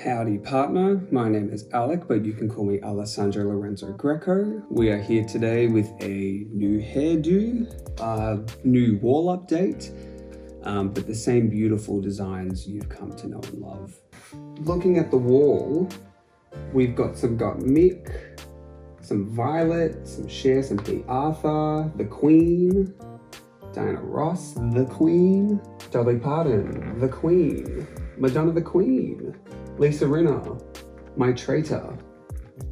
Howdy partner, my name is Alec, but you can call me Alessandro Lorenzo Greco. We are here today with a new hairdo, a new wall update, but the same beautiful designs you've come to know and love. Looking at the wall, we've got some Mick, some Violet, some Cher, some P. Arthur, the Queen, Diana Ross, the Queen, Dolly Parton, the Queen, Madonna the Queen, Lisa Rinna, My Traitor,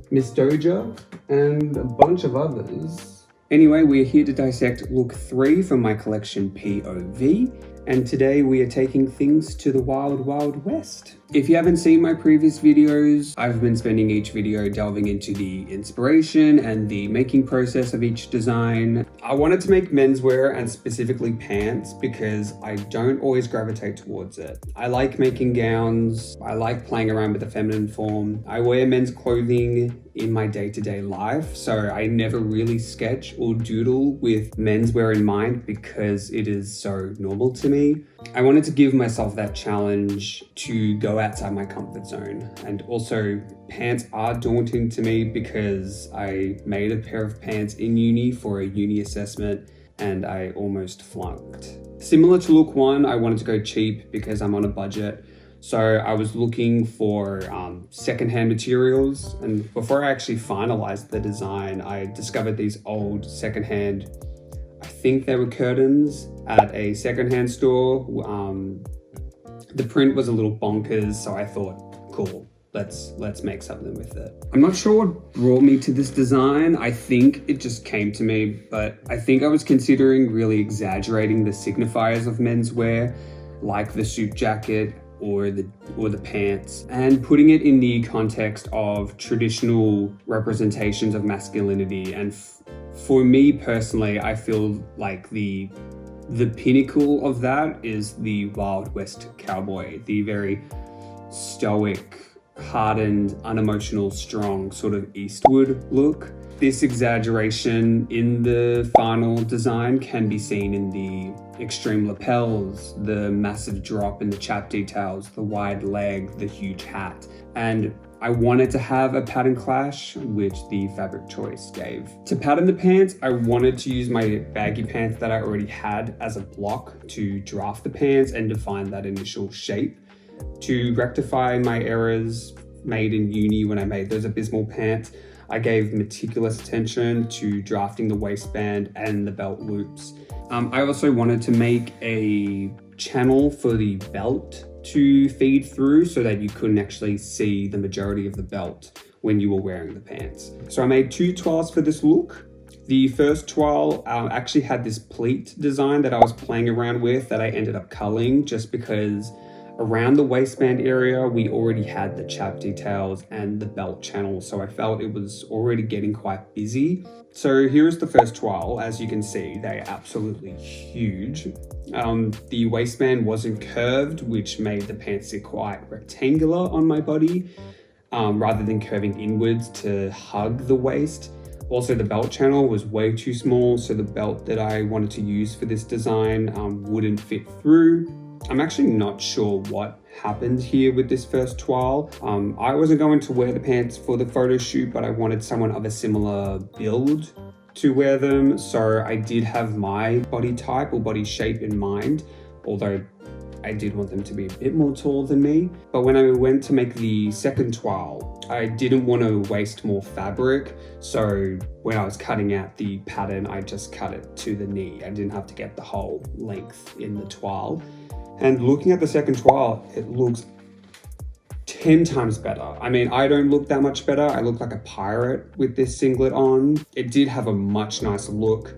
Miss Doja, and a bunch of others. Anyway, we are here to dissect look 3 from my collection POV, and today we are taking things to the Wild Wild West. If you haven't seen my previous videos, I've been spending each video delving into the inspiration and the making process of each design. I wanted to make menswear and specifically pants because I don't always gravitate towards it. I like making gowns, I like playing around with the feminine form. I wear men's clothing in my day-to-day life, so I never really sketch or doodle with menswear in mind because it is so normal to me. I wanted to give myself that challenge to go outside my comfort zone. And also, pants are daunting to me because I made a pair of pants in uni for a uni assessment and I almost flunked. Similar to look 1, I wanted to go cheap because I'm on a budget. So I was looking for secondhand materials, and before I actually finalized the design, I discovered these old secondhand, I think they were curtains, at a secondhand store. The print was a little bonkers, so I thought, cool, let's make something with it. I'm not sure what brought me to this design. I think it just came to me, but I think I was considering really exaggerating the signifiers of menswear, like the suit jacket or the pants, and putting it in the context of traditional representations of masculinity. And for me personally, I feel like the pinnacle of that is the Wild West cowboy, the very stoic, hardened, unemotional, strong sort of Eastwood look. This exaggeration in the final design can be seen in the extreme lapels, the massive drop in the chap details, the wide leg, the huge hat. And I wanted to have a pattern clash, which the fabric choice gave. To pattern the pants, I wanted to use my baggy pants that I already had as a block to draft the pants and define that initial shape. To rectify my errors made in uni when I made those abysmal pants, I gave meticulous attention to drafting the waistband and the belt loops. I also wanted to make a channel for the belt to feed through so that you couldn't actually see the majority of the belt when you were wearing the pants. So I made 2 toiles for this look. The first toile actually had this pleat design that I was playing around with that I ended up culling just because around the waistband area, we already had the chap details and the belt channel, so I felt it was already getting quite busy. So here's the first toile. As you can see, they're absolutely huge. The waistband wasn't curved, which made the pants sit quite rectangular on my body, rather than curving inwards to hug the waist. Also, the belt channel was way too small, so the belt that I wanted to use for this design wouldn't fit through. I'm actually not sure what happened here with this first toile. I wasn't going to wear the pants for the photo shoot, but I wanted someone of a similar build to wear them. So I did have my body type or body shape in mind, although I did want them to be a bit more tall than me. But when I went to make the second toile, I didn't want to waste more fabric. So when I was cutting out the pattern, I just cut it to the knee. I didn't have to get the whole length in the toile. And looking at the second toile, it looks 10 times better. I mean, I don't look that much better. I look like a pirate with this singlet on. It did have a much nicer look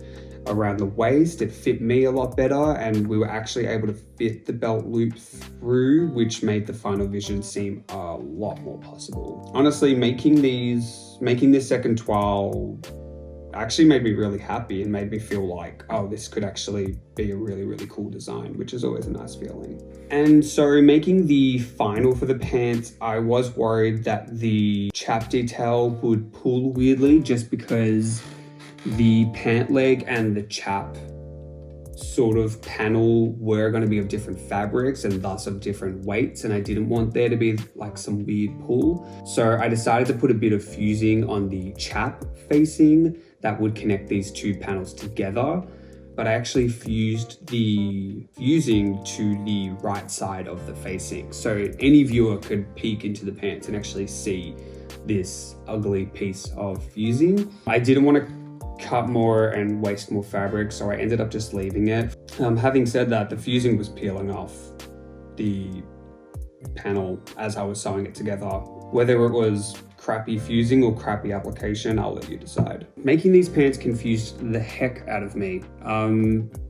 around the waist. It fit me a lot better, and we were actually able to fit the belt loop through, which made the final vision seem a lot more possible. Honestly, making this second toile actually made me really happy and made me feel like, oh, this could actually be a really, really cool design, which is always a nice feeling. And so making the final for the pants, I was worried that the chap detail would pull weirdly just because the pant leg and the chap sort of panel were going to be of different fabrics and thus of different weights, and I didn't want there to be like some weird pull. So I decided to put a bit of fusing on the chap facing that would connect these two panels together. But I actually fused the fusing to the right side of the facing. So any viewer could peek into the pants and actually see this ugly piece of fusing. I didn't want to cut more and waste more fabric, so I ended up just leaving it. Having said that, the fusing was peeling off the panel as I was sewing it together. Whether it was crappy fusing or crappy application, I'll let you decide. Making these pants confused the heck out of me.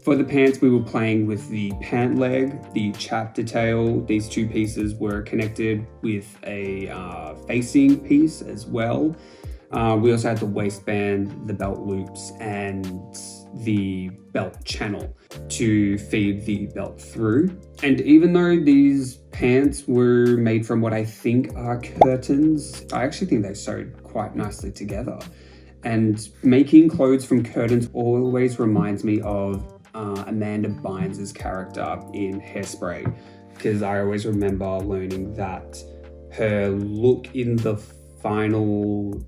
For the pants, we were playing with the pant leg, the chap detail. These two pieces were connected with a facing piece as well. We also had the waistband, the belt loops, and the belt channel to feed the belt through. And even though these pants were made from what I think are curtains, I actually think they sewed quite nicely together. And making clothes from curtains always reminds me of Amanda Bynes' character in Hairspray, because I always remember learning that her look in the final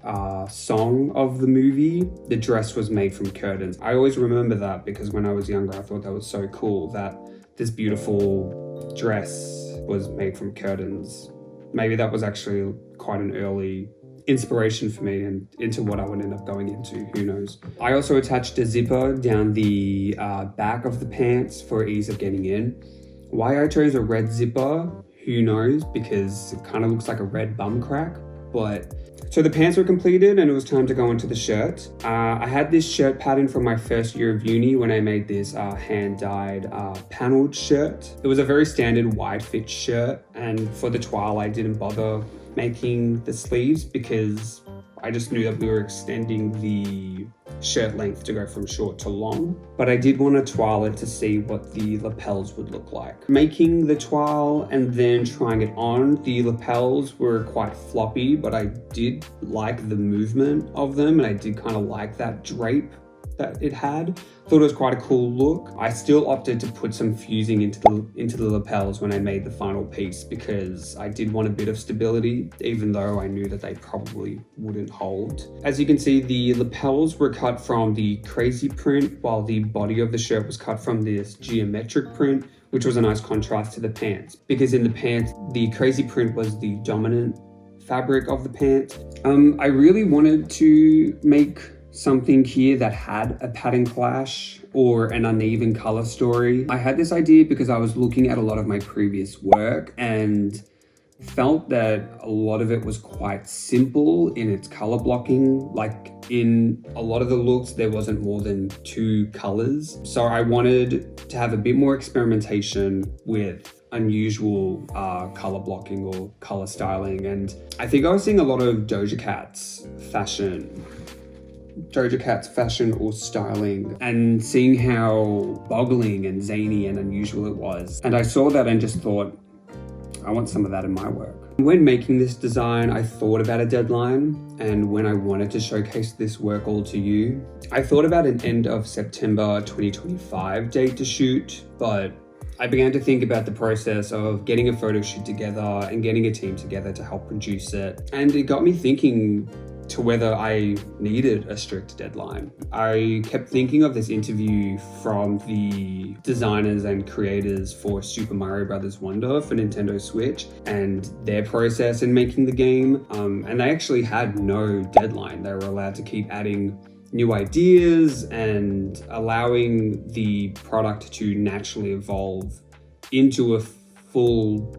song of the movie, the dress was made from curtains. I always remember that because when I was younger, I thought that was so cool that this beautiful dress was made from curtains. Maybe that was actually quite an early inspiration for me and into what I would end up going into, who knows. I also attached a zipper down the back of the pants for ease of getting in. Why I chose a red zipper, who knows, because it kind of looks like a red bum crack. But so the pants were completed and it was time to go into the shirt. I had this shirt pattern from my first year of uni when I made this hand-dyed paneled shirt. It was a very standard wide fit shirt, and for the toile I didn't bother making the sleeves because I just knew that we were extending the shirt length to go from short to long. But I did want to toile it to see what the lapels would look like. Making the toile and then trying it on, the lapels were quite floppy, but I did like the movement of them and I did kind of like that drape that it had. Thought it was quite a cool look. I still opted to put some fusing into the lapels when I made the final piece because I did want a bit of stability, even though I knew that they probably wouldn't hold. As you can see, the lapels were cut from the crazy print, while the body of the shirt was cut from this geometric print, which was a nice contrast to the pants. Because in the pants, the crazy print was the dominant fabric of the pants. I really wanted to make something here that had a pattern clash or an uneven color story. I had this idea because I was looking at a lot of my previous work and felt that a lot of it was quite simple in its color blocking. Like in a lot of the looks, there wasn't more than 2 colors. So I wanted to have a bit more experimentation with unusual color blocking or color styling. And I think I was seeing a lot of Doja Cat's fashion or styling and seeing how boggling and zany and unusual it was. And I saw that and just thought, I want some of that in my work. When making this design, I thought about a deadline, and when I wanted to showcase this work all to you, I thought about an end of September 2025 date to shoot, but I began to think about the process of getting a photo shoot together and getting a team together to help produce it. And it got me thinking to whether I needed a strict deadline. I kept thinking of this interview from the designers and creators for Super Mario Bros. Wonder for Nintendo Switch and their process in making the game. And they actually had no deadline. They were allowed to keep adding new ideas and allowing the product to naturally evolve into a full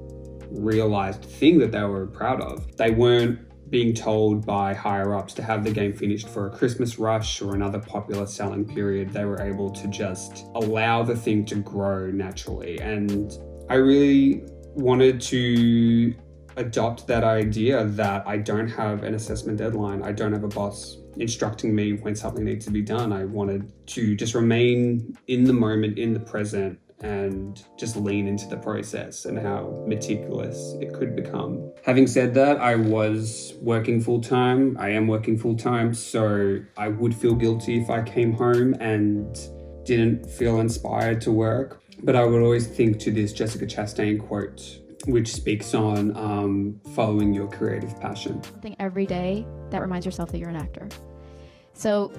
realized thing that they were proud of. They weren't being told by higher ups to have the game finished for a Christmas rush or another popular selling period. They were able to just allow the thing to grow naturally. And I really wanted to adopt that idea that I don't have an assessment deadline. I don't have a boss instructing me when something needs to be done. I wanted to just remain in the moment, in the present, and just lean into the process and how meticulous it could become. Having said that, I was working full-time. I am working full-time, so I would feel guilty if I came home and didn't feel inspired to work. But I would always think to this Jessica Chastain quote, which speaks on following your creative passion. Something every day that reminds yourself that you're an actor. So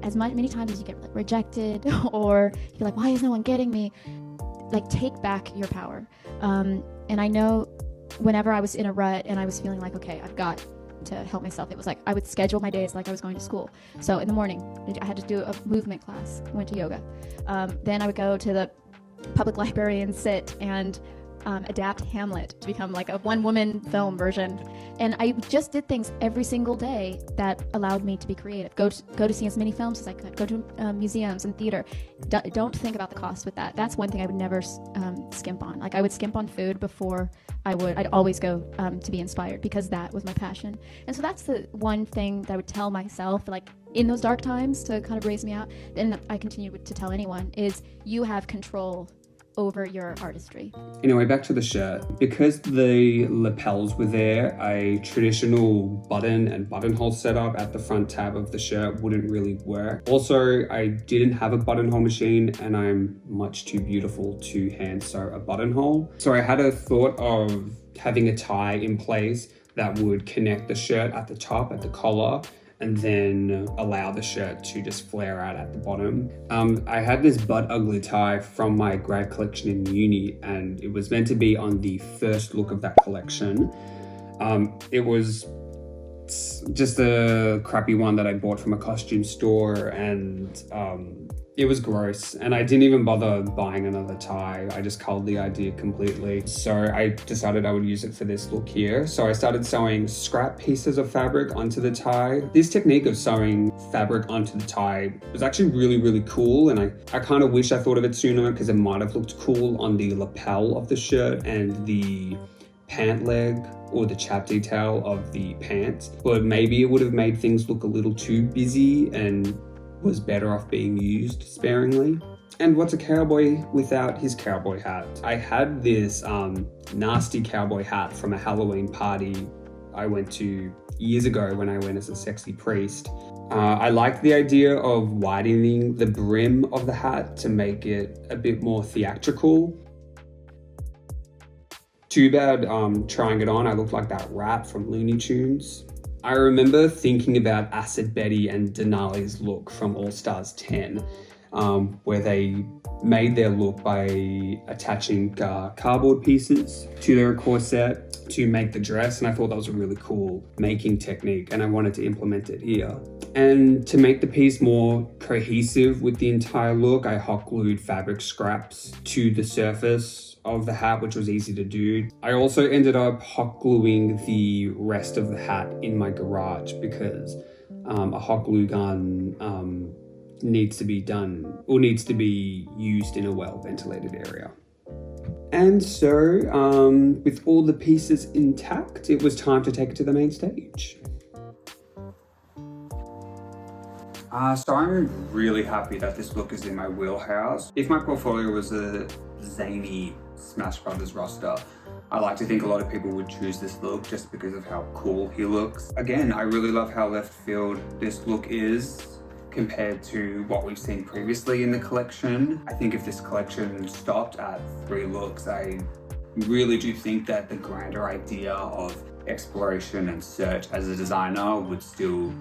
as many times as you get rejected or you're like, why is no one getting me? Like, take back your power. And I know whenever I was in a rut and I was feeling like, okay, I've got to help myself, it was like I would schedule my days like I was going to school. So in the morning, I had to do a movement class. I went to yoga. Then I would go to the public library and sit and adapt Hamlet to become like a one-woman film version. And I just did things every single day that allowed me to be creative. Go to see as many films as I could. Go to museums and theater. Don't think about the cost with that. That's one thing I would never skimp on. Like, I would skimp on food before I'd always go to be inspired, because that was my passion. And so that's the one thing that I would tell myself, like, in those dark times, to kind of raise me out. And I continue to tell anyone, is you have control over your artistry. Anyway, back to the shirt. Because the lapels were there, a traditional button and buttonhole setup at the front tab of the shirt wouldn't really work. Also, I didn't have a buttonhole machine, and I'm much too beautiful to hand sew a buttonhole. So I had a thought of having a tie in place that would connect the shirt at the top, at the collar, and then allow the shirt to just flare out at the bottom. I had this butt ugly tie from my grad collection in uni, and it was meant to be on the first look of that collection. It was just a crappy one that I bought from a costume store, and it was gross, and I didn't even bother buying another tie. I just culled the idea completely. So I decided I would use it for this look here. So I started sewing scrap pieces of fabric onto the tie. This technique of sewing fabric onto the tie was actually really, really cool, and I kind of wish I thought of it sooner, because it might have looked cool on the lapel of the shirt and the pant leg or the chap detail of the pants, but maybe it would have made things look a little too busy and was better off being used sparingly. And what's a cowboy without his cowboy hat? I had this nasty cowboy hat from a Halloween party I went to years ago when I went as a sexy priest. I liked the idea of widening the brim of the hat to make it a bit more theatrical. Too bad trying it on, I looked like that rat from Looney Tunes. I remember thinking about Acid Betty and Denali's look from All Stars 10, where they made their look by attaching cardboard pieces to their corset to make the dress, and I thought that was a really cool making technique, and I wanted to implement it here. And to make the piece more cohesive with the entire look, I hot glued fabric scraps to the surface of the hat, which was easy to do. I also ended up hot gluing the rest of the hat in my garage, because a hot glue gun needs to be used in a well ventilated area. And so with all the pieces intact, it was time to take it to the main stage. So I'm really happy that this look is in my wheelhouse. If my portfolio was a zany Smash Brothers roster, I like to think a lot of people would choose this look just because of how cool he looks. Again, I really love how left field this look is compared to what we've seen previously in the collection. I think if this collection stopped at 3 looks, I really do think that the grander idea of exploration and search as a designer would still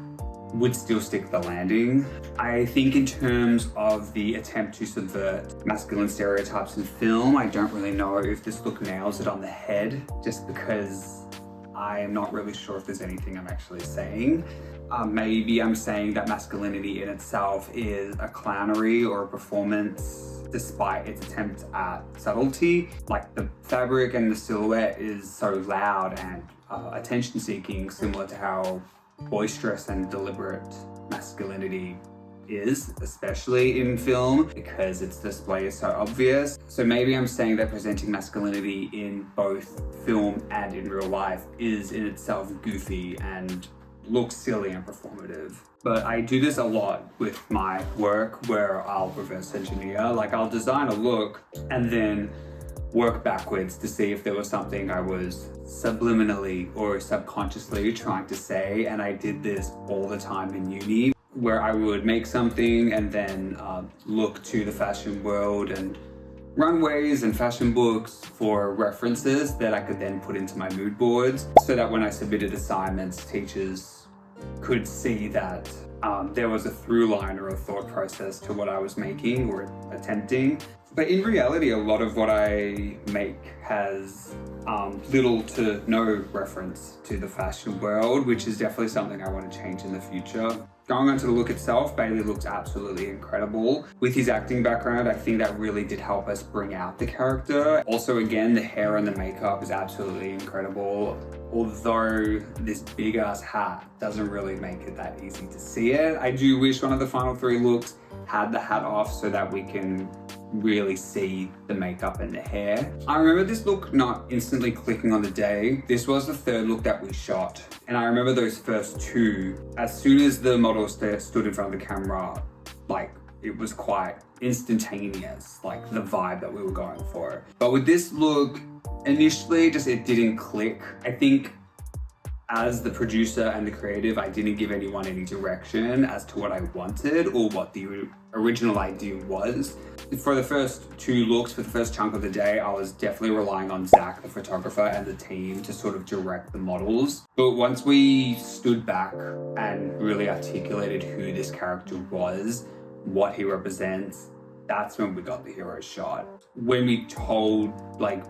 stick the landing. I think in terms of the attempt to subvert masculine stereotypes in film, I don't really know if this look nails it on the head, just because I am not really sure if there's anything I'm actually saying. Maybe I'm saying that masculinity in itself is a clownery or a performance despite its attempt at subtlety. Like, the fabric and the silhouette is so loud and attention-seeking, similar to how boisterous and deliberate masculinity is, especially in film, because its display is so obvious. So maybe I'm saying that presenting masculinity in both film and in real life is in itself goofy and looks silly and performative. But I do this a lot with my work, where I'll reverse engineer. Like, I'll design a look and then work backwards to see if there was something I was subliminally or subconsciously trying to say, and I did this all the time in uni. where I would make something and then look to the fashion world and runways and fashion books for references that I could then put into my mood boards, so that when I submitted assignments, teachers could see that there was a through line or a thought process to what I was making or attempting. But in reality, a lot of what I make has little to no reference to the fashion world, which is definitely something I want to change in the future. Going on to the look itself, Bailey looks absolutely incredible. With his acting background, I think that really did help us bring out the character. Also, again, the hair and the makeup is absolutely incredible. Although this big ass hat doesn't really make it that easy to see it. I do wish one of the final 3 looks had the hat off so that we can really see the makeup and the hair. I remember this look not instantly clicking on the day. This was the 3rd look that we shot. And I remember those first 2, as soon as the models stood in front of the camera, like it was quite instantaneous, like the vibe that we were going for. But with this look, initially it didn't click. I think as the producer and the creative, I didn't give anyone any direction as to what I wanted or what the original idea was. For the first 2 looks, for the first chunk of the day, I was definitely relying on Zach, the photographer, and the team to sort of direct the models. But once we stood back and really articulated who this character was, what he represents, that's when we got the hero shot. When we told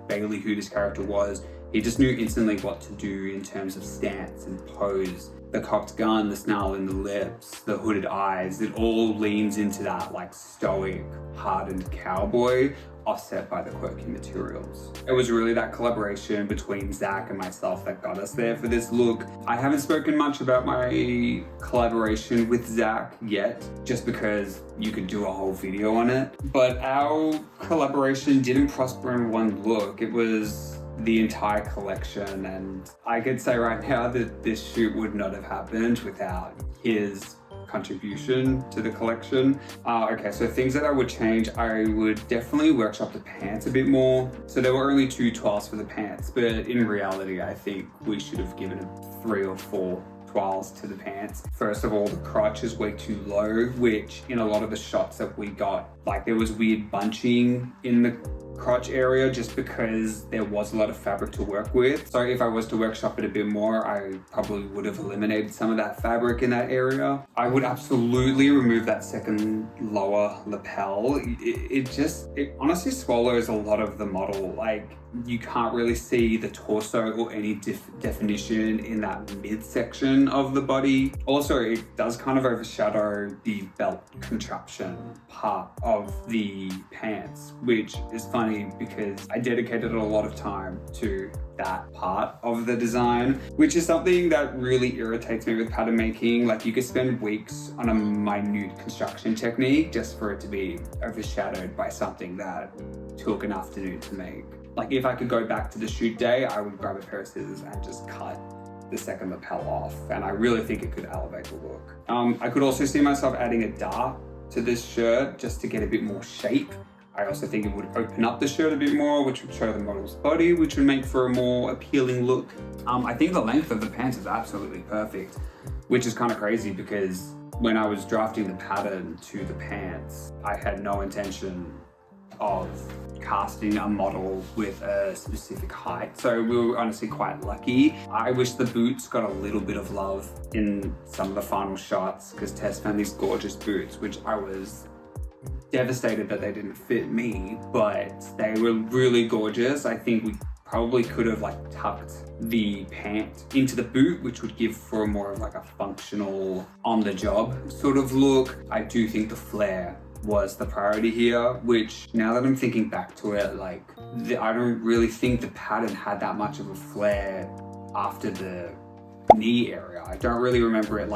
Bailey who this character was, he just knew instantly what to do in terms of stance and pose. The cocked gun, the snarl in the lips, the hooded eyes, it all leans into that stoic, hardened cowboy, offset by the quirky materials. It was really that collaboration between Zach and myself that got us there for this look. I haven't spoken much about my collaboration with Zach yet, just because you could do a whole video on it. But our collaboration didn't prosper in one look. It was the entire collection, and I could say right now that this shoot would not have happened without his contribution to the collection. Okay, so things that I would change, I would definitely workshop the pants a bit more. So there were only 2 twirls for the pants, but in reality, I think we should have given 3 or 4 twirls to the pants. First of all, the crotch is way too low, which in a lot of the shots that we got, there was weird bunching in the crotch area just because there was a lot of fabric to work with. So if I was to workshop it a bit more, I probably would have eliminated some of that fabric in that area. I would absolutely remove that second lower lapel. It honestly swallows a lot of the model. You can't really see the torso or any definition in that midsection of the body. Also, it does kind of overshadow the belt contraption part of the pants, which is funny because I dedicated a lot of time to that part of the design, which is something that really irritates me with pattern making. You could spend weeks on a minute construction technique just for it to be overshadowed by something that took an afternoon to make. If I could go back to the shoot day, I would grab a pair of scissors and just cut the second lapel off, and I really think it could elevate the look. I could also see myself adding a dart to this shirt just to get a bit more shape. I also think it would open up the shirt a bit more, which would show the model's body, which would make for a more appealing look. I think the length of the pants is absolutely perfect, which is kind of crazy because when I was drafting the pattern to the pants, I had no intention of casting a model with a specific height, so we were honestly quite lucky. I wish the boots got a little bit of love in some of the final shots because Tess found these gorgeous boots, which I was devastated that they didn't fit me, but they were really gorgeous. I think we probably could have tucked the pant into the boot, which would give for more of a functional on the job sort of look. I do think the flare was the priority here, which now that I'm thinking back to it, I don't really think the pattern had that much of a flare after the knee area. I don't really remember it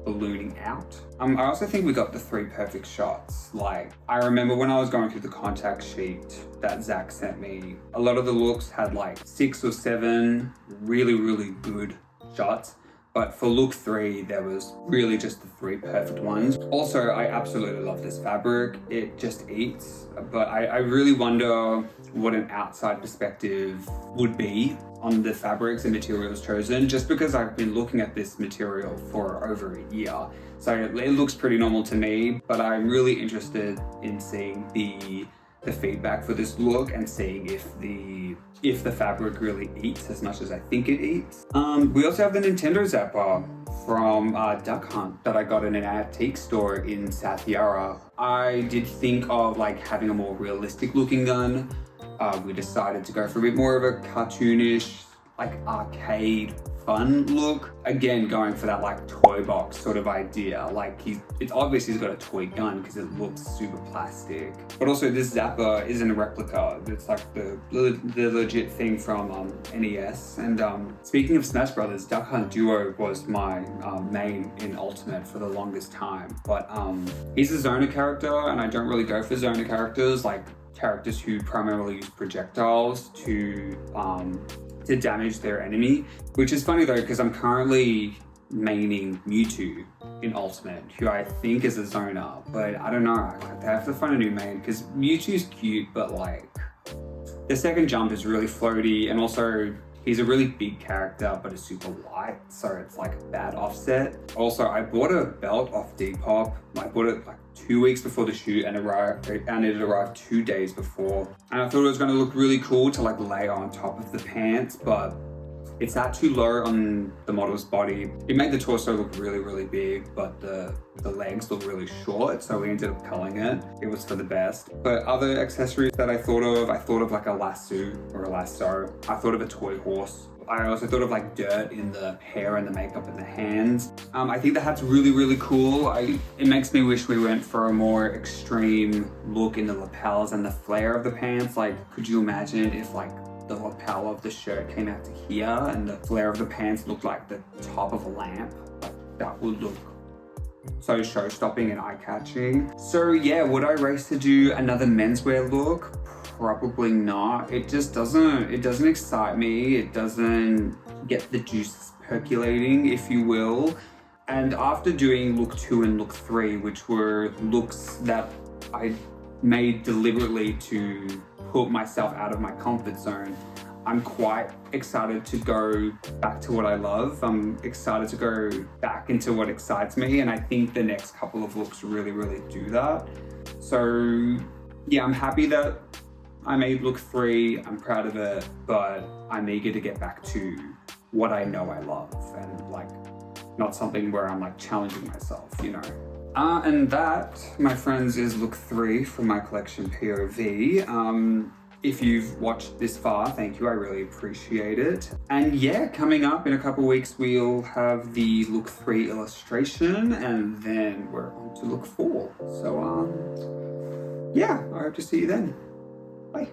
ballooning out. I also think we got the 3 perfect shots. I remember when I was going through the contact sheet that Zach sent me, a lot of the looks had 6 or 7 really good shots. But for look 3, there was really just the 3 perfect ones. Also, I absolutely love this fabric. It just eats. But I really wonder what an outside perspective would be on the fabrics and materials chosen, just because I've been looking at this material for over a year. So it looks pretty normal to me, but I'm really interested in seeing the feedback for this look and seeing if the fabric really eats as much as I think it eats. We also have the Nintendo Zapper from Duck Hunt that I got in an antique store in South Yarra. I did think of like having a more realistic looking gun. We decided to go for a bit more of a cartoonish, like arcade fun look. Again, going for that like toy box sort of idea. Like it's obvious he's got a toy gun because it looks super plastic. But also this Zapper isn't a replica. It's like the legit thing from NES. And speaking of Smash Brothers, Duck Hunt Duo was my main in Ultimate for the longest time. But he's a Zona character, and I don't really go for Zona characters, like characters who primarily use projectiles to damage their enemy, which is funny though because I'm currently maining Mewtwo in Ultimate, who I think is a Zona, but I don't know, they have to find a new main because Mewtwo's cute, but like the second jump is really floaty, and also he's a really big character but is super light, so it's like a bad offset. Also, I bought a belt off Depop. I bought it like 2 weeks before the shoot and it arrived 2 days before. And I thought it was going to look really cool to like lay on top of the pants, but it's sat too low on the model's body. It made the torso look really, really big, but the legs look really short, so we ended up culling it. It was for the best. But other accessories that I thought of like a lasso or a lasso. I thought of a toy horse. I also thought of like dirt in the hair and the makeup and the hands. I think the hat's really, really cool. It makes me wish we went for a more extreme look in the lapels and the flare of the pants. Like, could you imagine if like the lapel of the shirt came out to here and the flare of the pants looked like the top of a lamp? Like, that would look so show-stopping and eye-catching. So yeah, would I race to do another menswear look? Probably not. It doesn't excite me. It doesn't get the juices percolating, if you will. And after doing look 2 and look 3, which were looks that I made deliberately to put myself out of my comfort zone, I'm quite excited to go back to what I love. I'm excited to go back into what excites me, and I think the next couple of looks really, really do that. So yeah, I'm happy that I made look 3, I'm proud of it, but I'm eager to get back to what I know I love, and like not something where I'm like challenging myself, you know. And that, my friends, is look 3 from my collection POV. If you've watched this far, thank you, I really appreciate it. And yeah, coming up in a couple weeks, we'll have the look 3 illustration, and then we're on to look 4. So yeah, I hope to see you then. Bye.